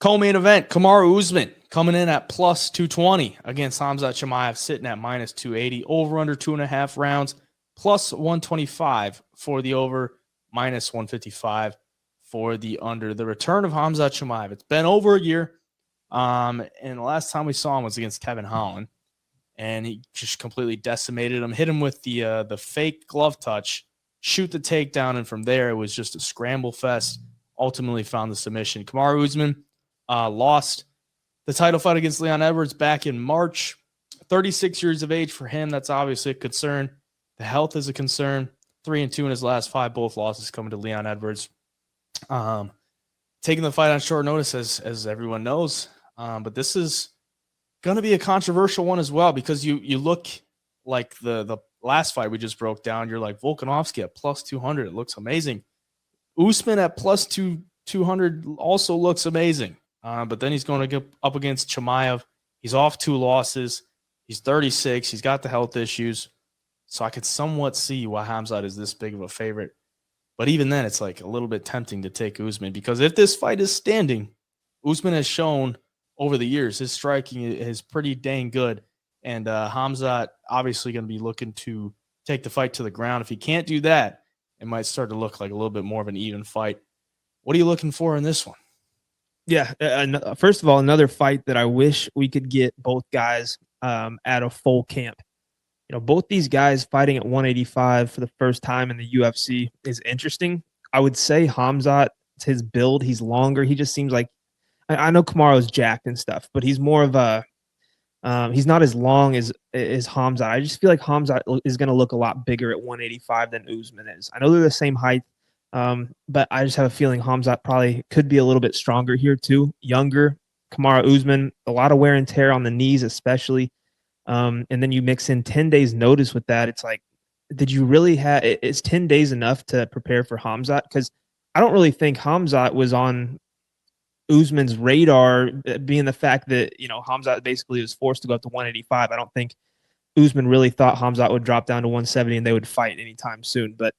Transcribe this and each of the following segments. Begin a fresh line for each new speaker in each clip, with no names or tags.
Co-main event, Kamaru Usman coming in at plus 220 against Khamzat Chimaev, sitting at minus 280. Over under 2.5 rounds, plus 125 for the over, minus 155 for the under. The return of Khamzat Chimaev. It's been over a year. And the last time we saw him was against Kevin Holland, and he just completely decimated him. Hit him with the fake glove touch, shoot the takedown, and from there it was just a scramble fest. Ultimately found the submission. Kamaru Usman lost the title fight against Leon Edwards back in March. 36 years of age for him. That's obviously a concern. The health is a concern. 3-2 in his last 5, both losses coming to Leon Edwards. Taking the fight on short notice, as everyone knows. But this is going to be a controversial one as well, because you look like the last fight we just broke down. You're like, Volkanovski at plus 200. It looks amazing. Usman at plus 200 also looks amazing. But then he's going to get up against Chimaev. He's off 2 losses. He's 36. He's got the health issues. So I could somewhat see why Khamzat is this big of a favorite. But even then, it's like a little bit tempting to take Usman, because if this fight is standing, Usman has shown over the years his striking is pretty dang good. And Khamzat obviously going to be looking to take the fight to the ground. If he can't do that, it might start to look like a little bit more of an even fight. What are you looking for in this one?
Yeah, first of all, another fight that I wish we could get both guys at a full camp. You know, both these guys fighting at 185 for the first time in the UFC is interesting. I would say Khamzat, his build, he's longer. He just seems like, I know Kamaru's jacked and stuff, but he's more of a he's not as long as Khamzat. I just feel like Khamzat is going to look a lot bigger at 185 than Usman is. I know they're the same height, but I just have a feeling Khamzat probably could be a little bit stronger here too. Younger. Kamaru Usman, a lot of wear and tear on the knees especially. And then you mix in 10 days notice with that. It's like, did you really have – is 10 days enough to prepare for Khamzat? Because I don't really think Khamzat was on Usman's radar, being the fact that, you know, Khamzat basically was forced to go up to 185. I don't think Usman really thought Khamzat would drop down to 170 and they would fight anytime soon. But,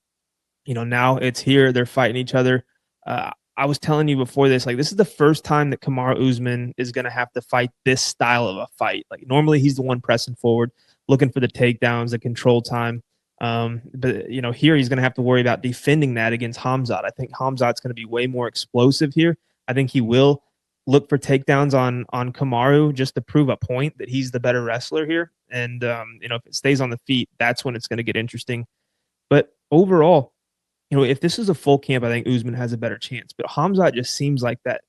you know, now it's here. They're fighting each other. I was telling you before this, like, this is the first time that Kamaru Usman is going to have to fight this style of a fight. Like, normally he's the one pressing forward, looking for the takedowns, the control time. But, you know, here he's going to have to worry about defending that against Khamzat. I think Khamzat's going to be way more explosive here. I think he will look for takedowns on Kamaru just to prove a point that he's the better wrestler here. And, you know, if it stays on the feet, that's when it's going to get interesting. But overall, you know, if this is a full camp, I think Usman has a better chance. But Khamzat just seems like that,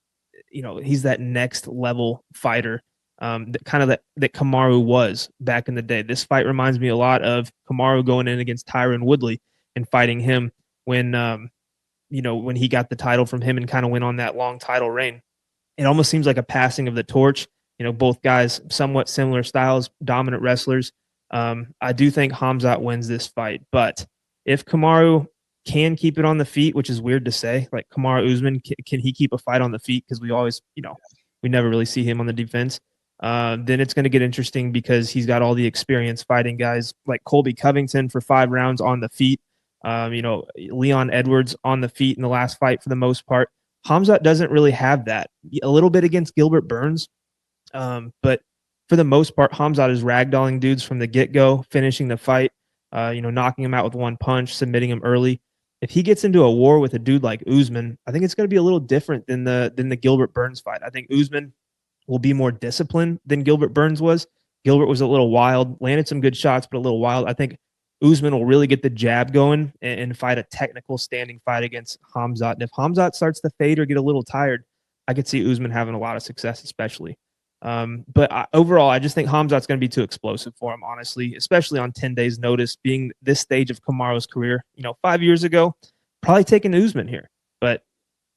you know, he's that next level fighter, that Kamaru was back in the day. This fight reminds me a lot of Kamaru going in against Tyron Woodley and fighting him when, you know, when he got the title from him and kind of went on that long title reign. It almost seems like a passing of the torch. You know, both guys, somewhat similar styles, dominant wrestlers. I do think Khamzat wins this fight. But if Kamaru can keep it on the feet, which is weird to say, like Kamaru Usman, can he keep a fight on the feet? Because we always, you know, we never really see him on the defense. Then it's going to get interesting because he's got all the experience fighting guys like Colby Covington for 5 rounds on the feet. You know, Leon Edwards on the feet in the last fight for the most part. Khamzat doesn't really have that. A little bit against Gilbert Burns. But for the most part, Khamzat is ragdolling dudes from the get-go, finishing the fight, you know, knocking him out with one punch, submitting him early. If he gets into a war with a dude like Usman, I think it's going to be a little different than the Gilbert Burns fight. I think Usman will be more disciplined than Gilbert Burns was. Gilbert was a little wild, landed some good shots, but a little wild. I think Usman will really get the jab going and fight a technical standing fight against Khamzat. And if Khamzat starts to fade or get a little tired, I could see Usman having a lot of success, especially. But overall, I just think Khamzat's going to be too explosive for him, honestly, especially on 10 days notice, being this stage of Kamaru's career. You know, 5 years ago, probably taking Usman here, but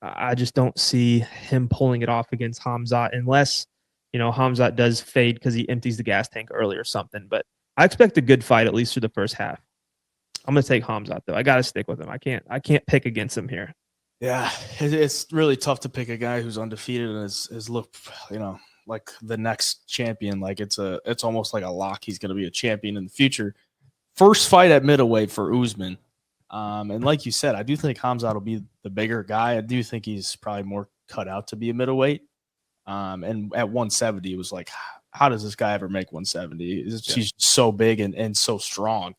I just don't see him pulling it off against Khamzat unless, you know, Khamzat does fade because he empties the gas tank early or something. But I expect a good fight, at least through the first half. I'm going to take Khamzat, though. I got to stick with him. I can't pick against him here.
Yeah, it's really tough to pick a guy who's undefeated and has looked, you know, like the next champion. Like it's almost like a lock. He's going to be a champion in the future. First fight at middleweight for Usman. And like you said, I do think Khamzat will be the bigger guy. I do think he's probably more cut out to be a middleweight. And at 170, it was like, how does this guy ever make 170?
Yeah.
He's so big and so strong.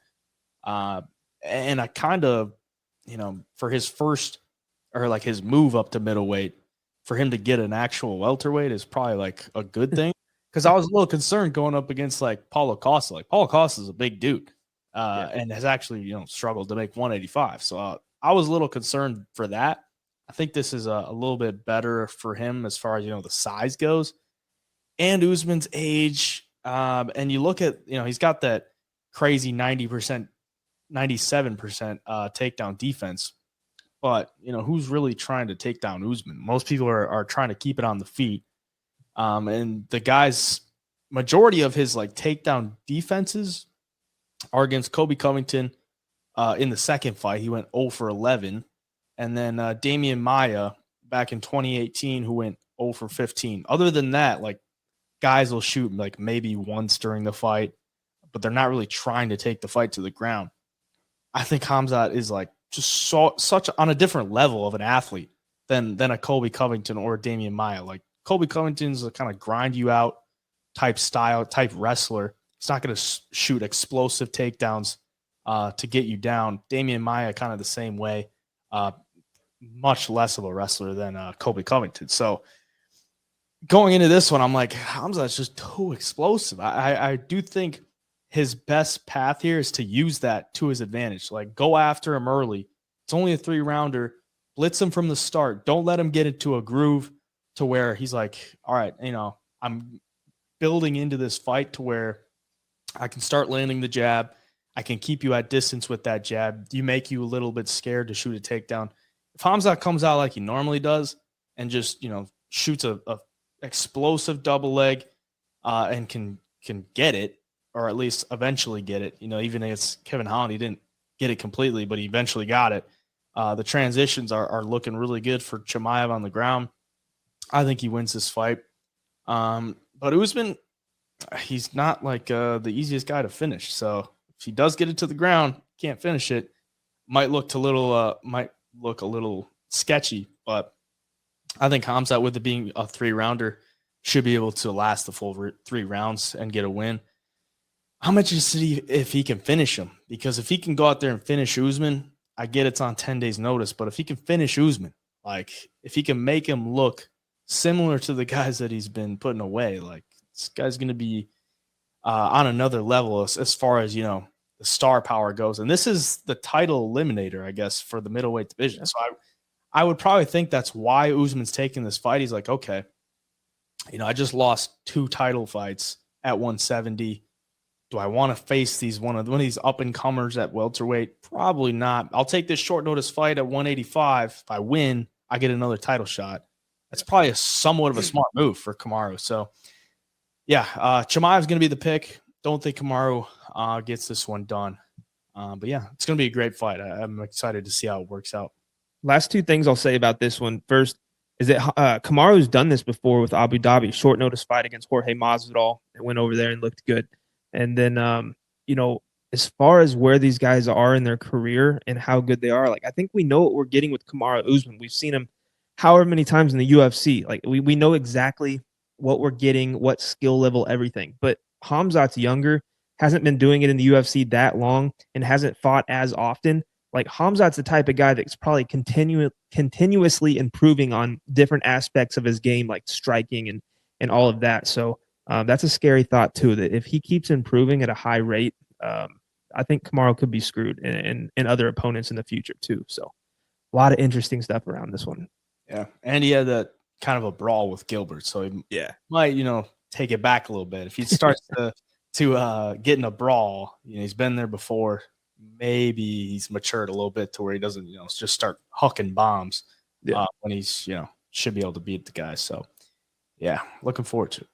And I kind of, for his first or like his move up to middleweight, for him to get an actual welterweight is probably like a good thing. Because I was a little concerned going up against like Paulo Costa. Like Paulo Costa is a big dude, and has actually struggled to make 185. So I was a little concerned for that. I think this is a little bit better for him as far as the size goes, and Usman's age. And you look at he's got that crazy 90%, 97% takedown defense. But who's really trying to take down Usman? Most people are trying to keep it on the feet. And the guy's majority of his like takedown defenses are against Kobe Covington. In the second fight, he went 0 for 11. And then Damian Maia back in 2018, who went 0 for 15. Other than that, like guys will shoot like maybe once during the fight, but they're not really trying to take the fight to the ground. I think Khamzat is like just such on a different level of an athlete than a Colby Covington or Damian Maia. Like Colby Covington's a kind of grind you out type wrestler. He's not going to shoot explosive takedowns to get you down. Damian Maia kind of the same way, much less of a wrestler than Colby Covington. So going into this one, I'm like, Khamzat's just too explosive. I do think his best path here is to use that to his advantage. Like go after him early. It's only a 3-rounder. Blitz him from the start. Don't let him get into a groove to where he's like, all right, I'm building into this fight to where I can start landing the jab. I can keep you at distance with that jab. You make you a little bit scared to shoot a takedown. If Khamzat comes out like he normally does and just, shoots a explosive double leg and can get it, or at least eventually get it, even against Kevin Holland, he didn't get it completely, but he eventually got it. The transitions are looking really good for Chimaev on the ground. I think he wins this fight. But Usman, he's not like the easiest guy to finish. So if he does get it to the ground, can't finish it, might look a little sketchy. But I think Khamzat, with it being a 3-rounder, should be able to last the full 3 rounds and get a win. I'm interested if he can finish him, because if he can go out there and finish Usman, I get it's on 10 days notice, but if he can finish Usman, like if he can make him look similar to the guys that he's been putting away, like this guy's going to be on another level as far as, the star power goes. And this is the title eliminator, I guess, for the middleweight division. So I would probably think that's why Usman's taking this fight. He's like, okay, I just lost 2 title fights at 170. Do I want to face one of these up and comers at welterweight? Probably not. I'll take this short notice fight at 185. If I win, I get another title shot. That's probably somewhat of a smart move for Kamaru. So, yeah, Chimaev's going to be the pick. Don't think Kamaru gets this one done. But yeah, it's going to be a great fight. I'm excited to see how it works out.
Last 2 things I'll say about this one. First is that Kamaru's done this before with Abu Dhabi, short notice fight against Jorge Masvidal. It went over there and looked good. And then, as far as where these guys are in their career and how good they are, like I think we know what we're getting with Kamaru Usman. We've seen him however many times in the UFC. Like we know exactly what we're getting, what skill level, everything. But Khamzat's younger, hasn't been doing it in the UFC that long, and hasn't fought as often. Like Khamzat's the type of guy that's probably continuously improving on different aspects of his game, like striking and all of that. So that's a scary thought too, that if he keeps improving at a high rate, I think Kamaru could be screwed and other opponents in the future too. So a lot of interesting stuff around this one.
Yeah. And he had that kind of a brawl with Gilbert. So he might, take it back a little bit. If he starts to get in a brawl, he's been there before. Maybe he's matured a little bit to where he doesn't, just start hucking bombs when he's, should be able to beat the guy. So, yeah, looking forward to it.